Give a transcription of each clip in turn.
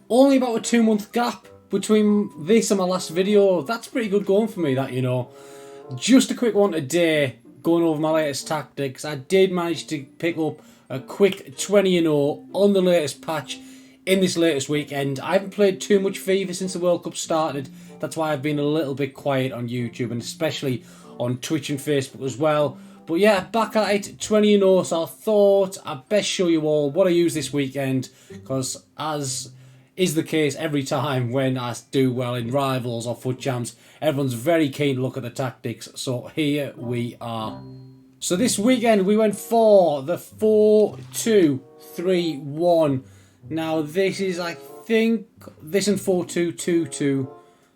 Only about a 2 month gap between this and my last video. That's pretty good going for me, that, you know. Just a quick one today, going over my latest tactics. I did manage to pick up a quick 20-0 on the latest patch in this latest weekend. I haven't played too much FIFA since the World Cup started. That's why I've been a little bit quiet on YouTube and especially on Twitch and Facebook as well. But yeah, back at it, 20-0, so I thought I'd best show you all what I use this weekend, because as is the case every time when I do well in Rivals or FUT Champs, everyone's very keen to look at the tactics, so here we are. So this weekend we went for the 4-2-3-1. Now this is, I think, this and 4-2-2-2.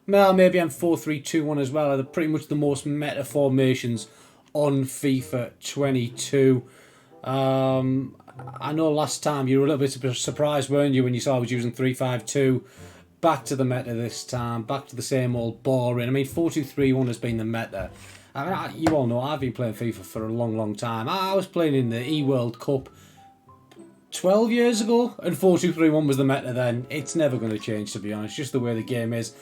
Well, maybe I'm 4-3-2-1 as well. Are pretty much the most meta formations on FIFA 22. I know last time you were a little bit surprised, weren't you, when you saw I was using 3-5-2. Back to the meta this time. Back to the same old boring. I mean, 4-2-3-1 has been the meta. I mean, you all know I've been playing FIFA for a long, long time. I was playing in the E-World Cup 12 years ago, and 4-2-3-1 was the meta then. It's never going to change, to be honest. Just the way the game is.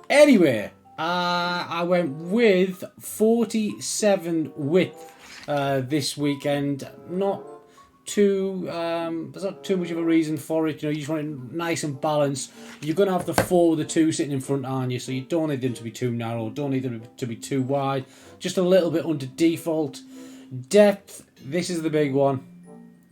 Anyway, I went with 47 width this weekend. Not too, there's not too much of a reason for it. You know, you just want it nice and balanced. You're going to have the 4 with the 2 sitting in front, aren't you? So you don't need them to be too narrow, don't need them to be too wide. Just a little bit under default. Depth, this is the big one.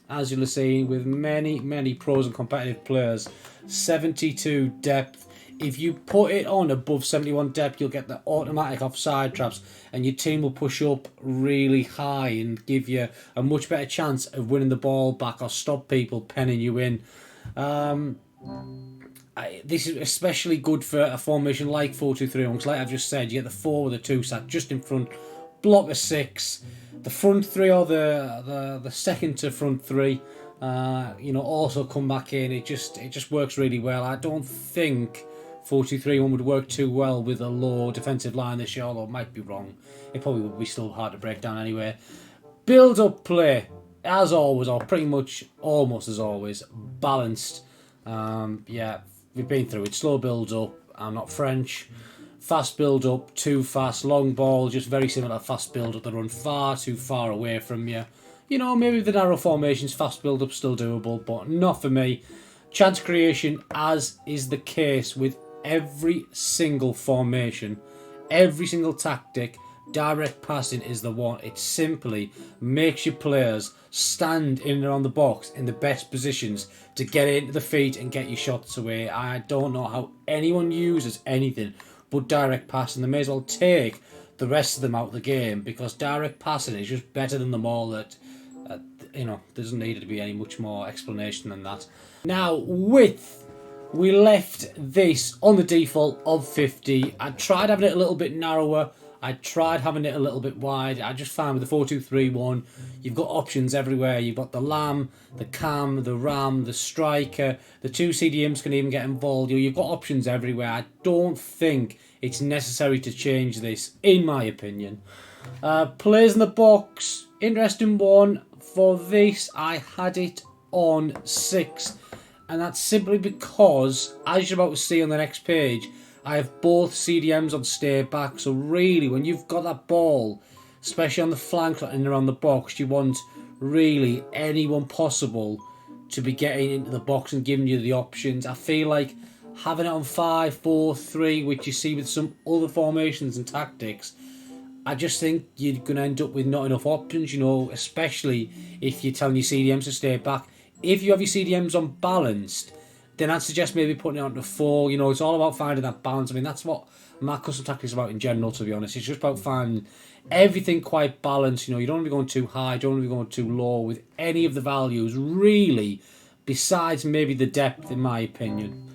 As you'll have seen, with many, many pros and competitive players. 72 depth. If you put it on above 71 depth, you'll get the automatic offside traps, and your team will push up really high and give you a much better chance of winning the ball back or stop people penning you in. This is especially good for a formation like 4-2-3-1, because like I've just said, you get the 4 with the 2 sat just in front, block a 6, the front 3 or the second to front 3, you know, also come back in. It just works really well. I don't think 4-2-3-1 would work too well with a low defensive line this year, although it might be wrong. It probably would be still hard to break down anyway. Build up play, as always, or pretty much almost as always, balanced. Yeah, we've been through it. Slow build up, I'm not French. Fast build up, too fast. Long ball, just very similar to fast build up. They run far too far away from you. You know, maybe the narrow formations, fast build up still doable, but not for me. Chance creation, as is the case with every single formation, every single tactic, direct passing is the one. It simply makes your players stand in and around the box in the best positions to get into the feet and get your shots away. I don't know how anyone uses anything but direct passing. They may as well take the rest of them out of the game, because direct passing is just better than them all. That you know, there doesn't need to be any much more explanation than that. Now, width. We left this on the default of 50. I tried having it a little bit narrower. I tried having it a little bit wide. I just found with the 4-2-3-1, you've got options everywhere. You've got the Lamb, the Cam, the Ram, the Striker. The 2 CDMs can even get involved. You've got options everywhere. I don't think it's necessary to change this, in my opinion. Players in the box. Interesting one. For this, I had it on 6. And that's simply because, as you're about to see on the next page, I have both CDMs on stay back. So really, when you've got that ball, especially on the flanks and around the box, you want really anyone possible to be getting into the box and giving you the options. I feel like having it on 5-4-3, which you see with some other formations and tactics, I just think you're going to end up with not enough options, you know, especially if you're telling your CDMs to stay back. If you have your CDMs unbalanced, then I'd suggest maybe putting it on to 4. You know, it's all about finding that balance. I mean, that's what my custom tactics is about in general, to be honest. It's just about finding everything quite balanced. You know, you don't want to be going too high, you don't want to be going too low with any of the values, really, besides maybe the depth, in my opinion.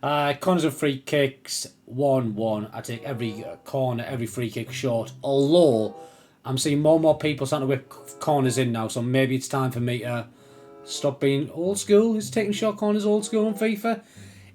Corners and free kicks, 1-1. I take every corner, every free kick short. Although, I'm seeing more and more people starting to whip corners in now, so maybe it's time for me to stop being old school. Is taking short corners old school on FIFA?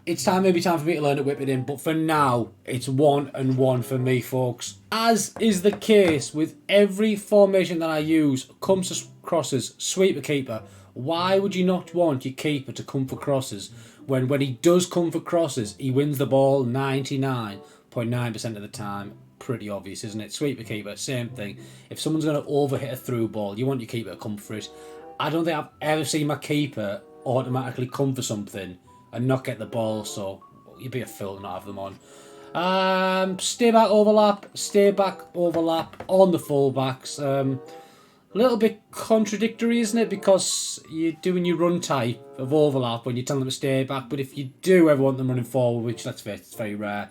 It's maybe time for me to learn to whip it in, but for now, it's 1-1 for me, folks. As is the case with every formation that I use, comes to crosses, sweeper keeper. Why would you not want your keeper to come for crosses When he does come for crosses, he wins the ball 99.9% of the time. Pretty obvious, isn't it? Sweeper keeper, same thing. If someone's going to overhit a through ball, you want your keeper to come for it. I don't think I've ever seen my keeper automatically come for something and not get the ball, so you'd be a fool to not have them on. Stay back overlap on the fullbacks. A little bit contradictory, isn't it? Because you're doing your run type of overlap when you're telling them to stay back, but if you do ever want them running forward, which let's face it, it's very rare,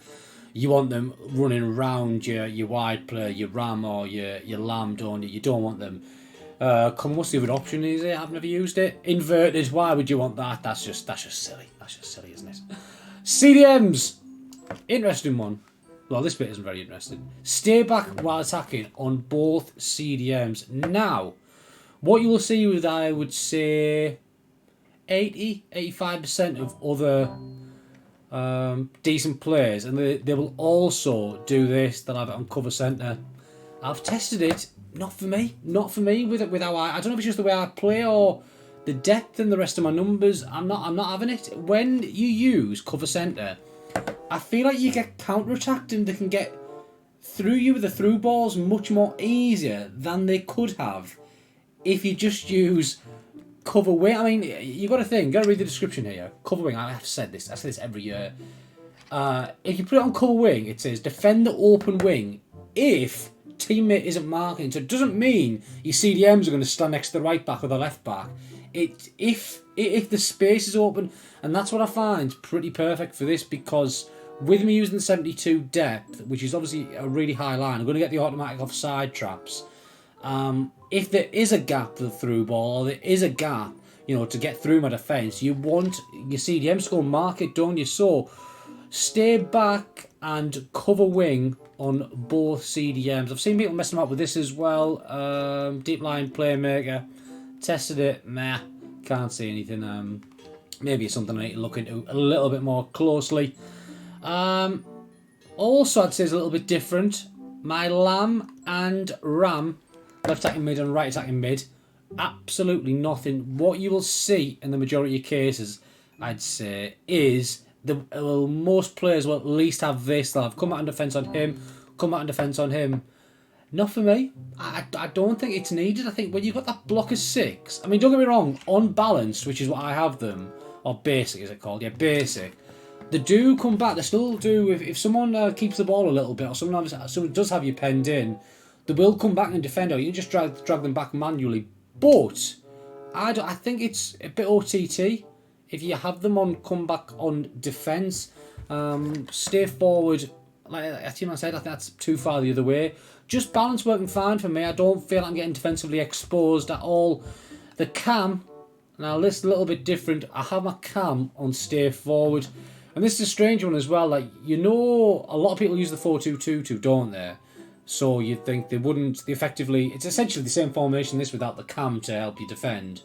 you want them running around your wide player, your Ram or your Lamb, don't you? You don't want them. What's the other option? Is it? I've never used it. Inverted. Why would you want that? That's just silly. That's just silly, isn't it? CDMs. Interesting one. Well, this bit isn't very interesting. Stay back while attacking on both CDMs. Now, what you will see with, I would say, 85% of other decent players, and they will also do this. They'll have it on cover centre. I've tested it. Not for me. With how I don't know if it's just the way I play or the depth and the rest of my numbers. I'm not having it. When you use cover centre, I feel like you get counter-attacked and they can get through you with the through balls much more easier than they could have if you just use cover wing. I mean, you got to read the description here. Cover wing, I say this every year. If you put it on cover wing, it says defend the open wing if teammate isn't marking. So it doesn't mean your CDMs are going to stand next to the right back or the left back. If the space is open, and that's what I find pretty perfect for this, because with me using the 72 depth, which is obviously a really high line, I'm going to get the automatic offside traps. If there is a gap to the through ball, or there is a gap, to get through my defence, you want your CDMs to go and mark it, don't you? So stay back and cover wing on both CDMs. I've seen people messing up with this as well. Deep line playmaker. Tested it, can't see anything. Maybe it's something I need to look into a little bit more closely. Also, I'd say it's a little bit different. My Lamb and Ram, left attacking mid and right attacking mid, absolutely nothing. What you will see in the majority of cases, I'd say, is most players will at least have this. They'll have come out and defence on him, come out and defence on him. Not for me. I don't think it's needed. I think when you've got that block of 6, I mean, don't get me wrong, on balance, which is what I have them, or basic is it called? Yeah, basic. They do come back. They still do. If someone keeps the ball a little bit, or someone does have you penned in, they will come back and defend, or you can just drag them back manually. But I think it's a bit OTT. If you have them on comeback on defence, stay forward. Like I said, I think that's too far the other way. Just balance working fine for me. I don't feel like I'm getting defensively exposed at all. The cam, now this is a little bit different. I have my cam on stay forward. And this is a strange one as well. Like, a lot of people use the 4-2-2-2, don't they? So you'd think they wouldn't. It's essentially the same formation, this, without the cam to help you defend.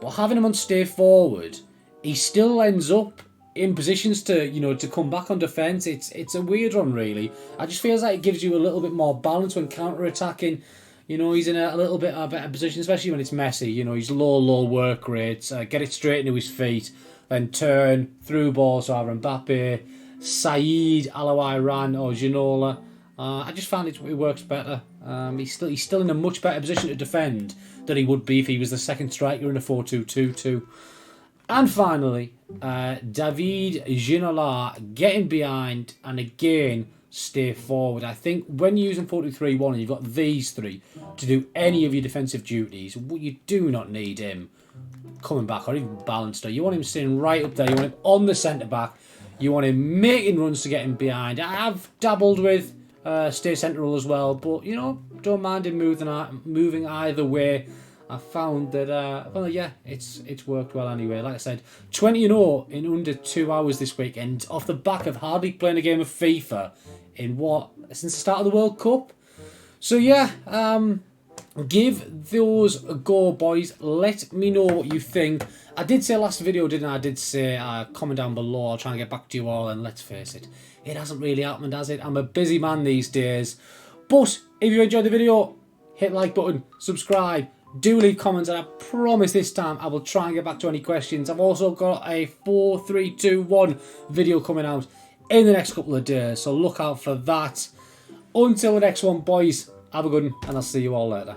But having him on stay forward, he still ends up in positions to come back on defence. It's a weird one, really. I just feel like it gives you a little bit more balance when counter-attacking. He's in a little bit of a better position, especially when it's messy. He's low work rates. Get it straight into his feet, then turn, through balls to either Mbappe, Saeed, Alawai-Ran or Ginola. I just found it works better. He's still in a much better position to defend than he would be if he was the second striker in a 4-2-2-2. And finally, David Ginola getting behind and again stay forward. I think when you're using 4-2-3-1 and you've got these three to do any of your defensive duties, you do not need him coming back or even balanced. You want him sitting right up there. You want him on the centre back. You want him making runs to get him behind. I have dabbled with stay central as well, but don't mind him moving either way. I found that it's worked well anyway. Like I said, 20-0 in under 2 hours this weekend, off the back of hardly playing a game of FIFA since the start of the World Cup. So yeah, give those a go, boys. Let me know what you think. I did say last video, didn't I? I did say comment down below. I'll try and get back to you all, and let's face it, it hasn't really happened, has it? I'm a busy man these days. But if you enjoyed the video, hit like button, subscribe, Do leave comments, and I promise this time I will try and get back to any questions. I've also got a 4-3-2-1 video coming out in the next couple of days, so look out for that. Until the next one, boys, have a good one, and I'll see you all later.